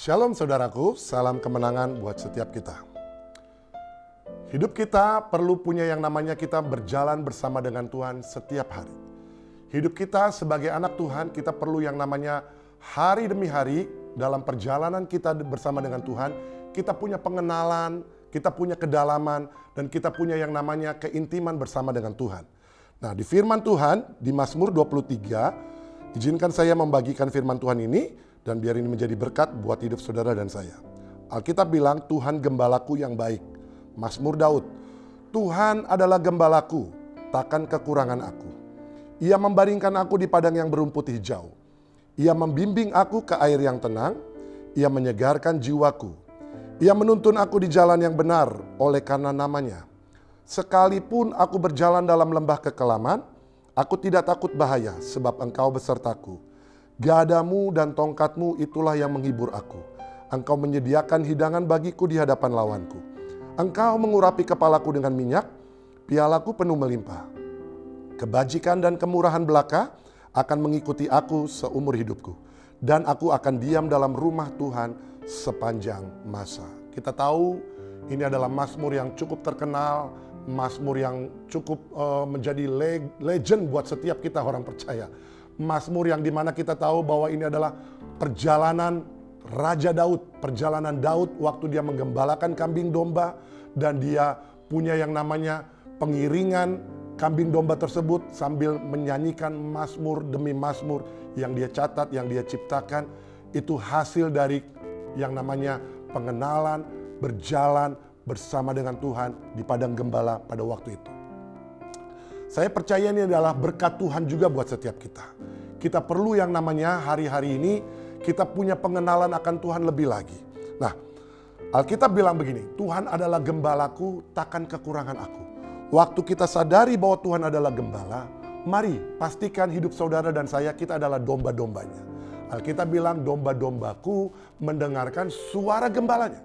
Shalom saudaraku, salam kemenangan buat setiap kita. Hidup kita perlu punya yang namanya kita berjalan bersama dengan Tuhan setiap hari. Hidup kita sebagai anak Tuhan, kita perlu yang namanya hari demi hari dalam perjalanan kita bersama dengan Tuhan, kita punya pengenalan, kita punya kedalaman, dan kita punya yang namanya keintiman bersama dengan Tuhan. Nah, di firman Tuhan, di Mazmur 23, izinkan saya membagikan firman Tuhan ini, dan biar ini menjadi berkat buat hidup saudara dan saya. Alkitab bilang, Tuhan gembalaku yang baik. Mazmur Daud, Tuhan adalah gembalaku, takkan kekurangan aku. Ia membaringkan aku di padang yang berumput hijau. Ia membimbing aku ke air yang tenang. Ia menyegarkan jiwaku. Ia menuntun aku di jalan yang benar oleh karena namanya. Sekalipun aku berjalan dalam lembah kekelaman, aku tidak takut bahaya sebab Engkau besertaku. Gadamu dan tongkatmu itulah yang menghibur aku. Engkau menyediakan hidangan bagiku di hadapan lawanku. Engkau mengurapi kepalaku dengan minyak, pialaku penuh melimpah. Kebajikan dan kemurahan belaka akan mengikuti aku seumur hidupku. Dan aku akan diam dalam rumah Tuhan sepanjang masa. Kita tahu ini adalah mazmur yang cukup terkenal, mazmur yang cukup menjadi legend buat setiap kita orang percaya. Mazmur yang dimana kita tahu bahwa ini adalah perjalanan Raja Daud, perjalanan Daud waktu dia menggembalakan kambing domba dan dia punya yang namanya pengiringan kambing domba tersebut sambil menyanyikan mazmur demi mazmur yang dia catat, yang dia ciptakan. Itu hasil dari yang namanya pengenalan, berjalan bersama dengan Tuhan di padang gembala pada waktu itu. Saya percaya ini adalah berkat Tuhan juga buat setiap kita. Kita perlu yang namanya hari-hari ini kita punya pengenalan akan Tuhan lebih lagi. Nah, Alkitab bilang begini, Tuhan adalah gembalaku, takkan kekurangan aku. Waktu kita sadari bahwa Tuhan adalah gembala, mari pastikan hidup saudara dan saya kita adalah domba-dombanya. Alkitab bilang domba-dombaku mendengarkan suara gembalanya.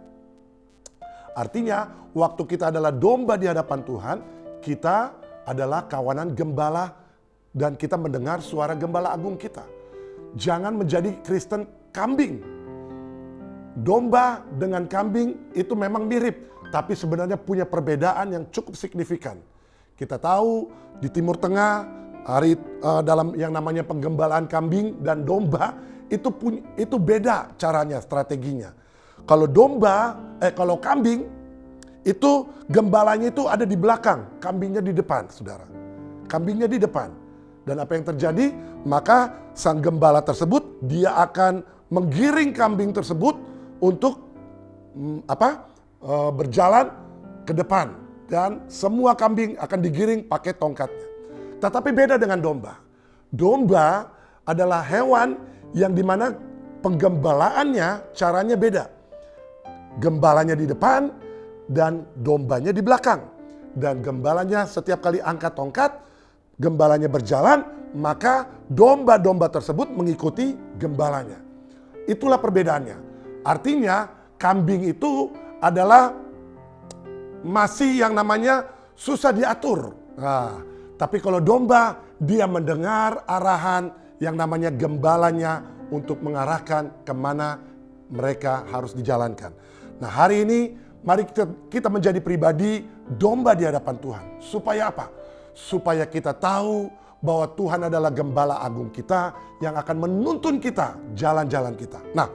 Artinya waktu kita adalah domba di hadapan Tuhan, kita adalah kawanan gembala dan kita mendengar suara gembala agung kita. Jangan menjadi Kristen kambing. Domba dengan kambing itu memang mirip, tapi sebenarnya punya perbedaan yang cukup signifikan. Kita tahu di Timur Tengah, dalam yang namanya penggembalaan kambing dan domba, itu beda caranya, strateginya. Kalau kalau kambing, itu gembalanya itu ada di belakang, kambingnya di depan, saudara. Kambingnya di depan. Dan apa yang terjadi? Maka sang gembala tersebut, dia akan menggiring kambing tersebut untuk berjalan ke depan. Dan semua kambing akan digiring pakai tongkatnya. Tetapi beda dengan domba. Domba adalah hewan yang dimana penggembalaannya caranya beda. Gembalanya di depan dan dombanya di belakang. Dan gembalanya setiap kali angkat tongkat, gembalanya berjalan, maka domba-domba tersebut mengikuti gembalanya. Itulah perbedaannya. Artinya kambing itu adalah masih yang namanya susah diatur. Nah, tapi kalau domba, dia mendengar arahan yang namanya gembalanya untuk mengarahkan kemana mereka harus dijalankan. Nah, hari ini mari kita menjadi pribadi domba di hadapan Tuhan. Supaya apa? Supaya kita tahu bahwa Tuhan adalah gembala agung kita yang akan menuntun kita jalan-jalan kita. Nah,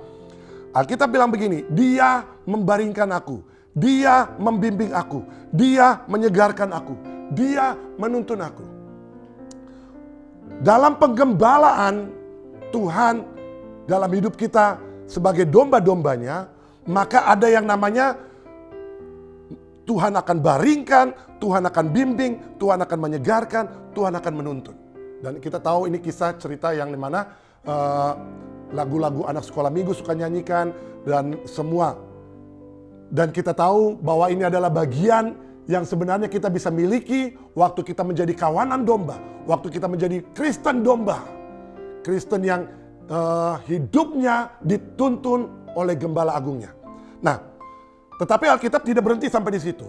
Alkitab bilang begini, Dia membaringkan aku, Dia membimbing aku, Dia menyegarkan aku, Dia menuntun aku. Dalam penggembalaan Tuhan dalam hidup kita sebagai domba-dombanya, maka ada yang namanya Tuhan akan baringkan, Tuhan akan bimbing, Tuhan akan menyegarkan, Tuhan akan menuntun. Dan kita tahu ini kisah cerita yang dimana lagu-lagu anak sekolah minggu suka nyanyikan dan semua. Dan kita tahu bahwa ini adalah bagian yang sebenarnya kita bisa miliki waktu kita menjadi kawanan domba. Waktu kita menjadi Kristen domba. Kristen yang hidupnya dituntun oleh gembala agungnya. Nah, tetapi Alkitab tidak berhenti sampai di situ.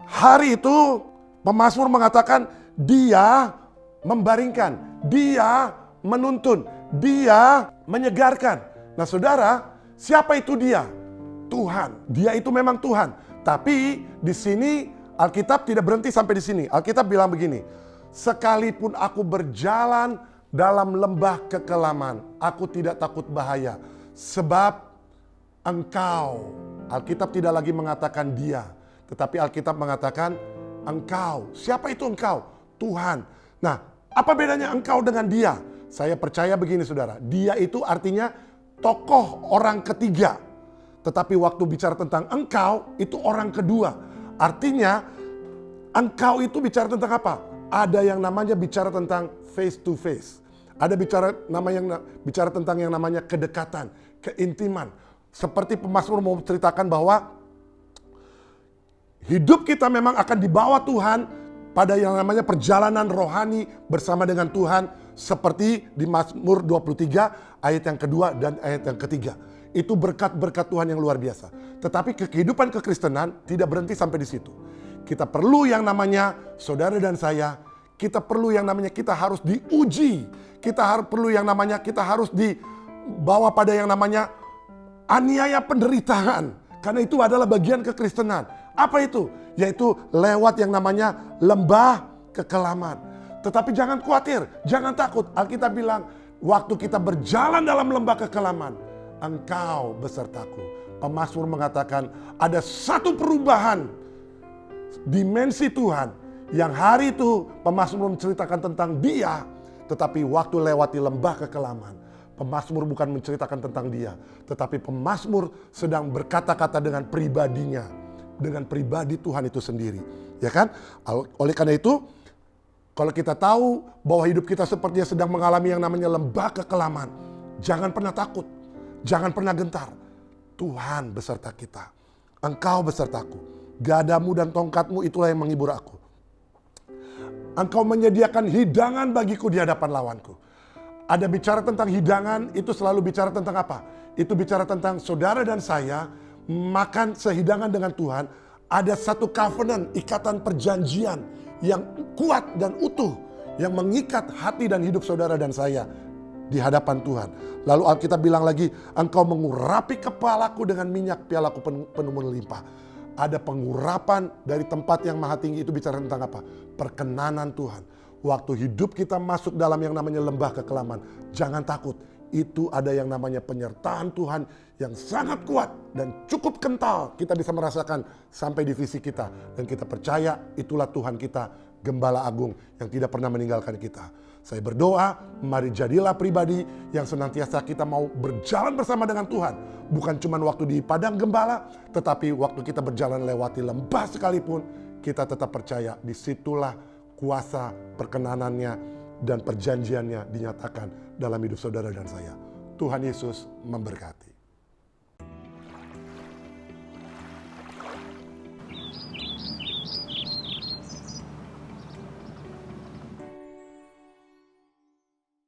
Hari itu pemazmur mengatakan Dia membaringkan, Dia menuntun, Dia menyegarkan. Nah, saudara, Siapa itu dia? Tuhan. Dia itu memang Tuhan. Tapi di sini Alkitab tidak berhenti sampai di sini. Alkitab bilang begini, sekalipun aku berjalan dalam lembah kekelaman, aku tidak takut bahaya. Sebab engkau, Alkitab tidak lagi mengatakan dia, tetapi Alkitab mengatakan engkau. Siapa itu engkau? Tuhan. Nah, apa bedanya engkau dengan dia? Saya percaya begini saudara, dia itu artinya tokoh orang ketiga. Tetapi waktu bicara tentang engkau, itu orang kedua. Artinya, engkau itu bicara tentang apa? Ada yang namanya bicara tentang face to face. Ada bicara tentang yang namanya kedekatan, keintiman. Seperti pemazmur mau menceritakan bahwa hidup kita memang akan dibawa Tuhan pada yang namanya perjalanan rohani bersama dengan Tuhan. Seperti di Mazmur 23 ayat yang kedua dan ayat yang ketiga. Itu berkat-berkat Tuhan yang luar biasa. Tetapi kehidupan kekristenan tidak berhenti sampai di situ. Kita perlu yang namanya, saudara dan saya, kita perlu yang namanya kita harus diuji. Perlu yang namanya kita harus dibawa pada yang namanya aniaya penderitaan. Karena itu adalah bagian kekristenan. Apa itu? Yaitu lewat yang namanya lembah kekelaman. Tetapi jangan khawatir, jangan takut. Alkitab bilang, waktu kita berjalan dalam lembah kekelaman, engkau besertaku. Pemazmur mengatakan ada satu perubahan dimensi Tuhan. Yang hari itu pemazmur menceritakan tentang dia. Tetapi waktu lewati lembah kekelaman, pemazmur bukan menceritakan tentang dia, tetapi pemazmur sedang berkata-kata dengan pribadinya, dengan pribadi Tuhan itu sendiri, ya kan? Oleh karena itu, kalau kita tahu bahwa hidup kita sepertinya sedang mengalami yang namanya lembah kekelaman, jangan pernah takut, jangan pernah gentar. Tuhan beserta kita, engkau besertaku, gadamu dan tongkatmu itulah yang menghibur aku. Engkau menyediakan hidangan bagiku di hadapan lawanku. Ada bicara tentang hidangan, itu selalu bicara tentang apa? Itu bicara tentang saudara dan saya makan sehidangan dengan Tuhan. Ada satu covenant, ikatan perjanjian yang kuat dan utuh. Yang mengikat hati dan hidup saudara dan saya di hadapan Tuhan. Lalu Alkitab bilang lagi, engkau mengurapi kepalaku dengan minyak, pialaku penuh melimpah. Ada pengurapan dari tempat yang maha tinggi, itu bicara tentang apa? Perkenanan Tuhan. Waktu hidup kita masuk dalam yang namanya lembah kekelaman, jangan takut. Itu ada yang namanya penyertaan Tuhan yang sangat kuat dan cukup kental. Kita bisa merasakan sampai di fisik kita. Dan kita percaya itulah Tuhan kita, Gembala Agung yang tidak pernah meninggalkan kita. Saya berdoa, mari jadilah pribadi yang senantiasa kita mau berjalan bersama dengan Tuhan. Bukan cuma waktu di padang gembala, tetapi waktu kita berjalan lewati lembah sekalipun, kita tetap percaya disitulah kuasa perkenanannya dan perjanjiannya dinyatakan dalam hidup saudara dan saya. Tuhan Yesus memberkati.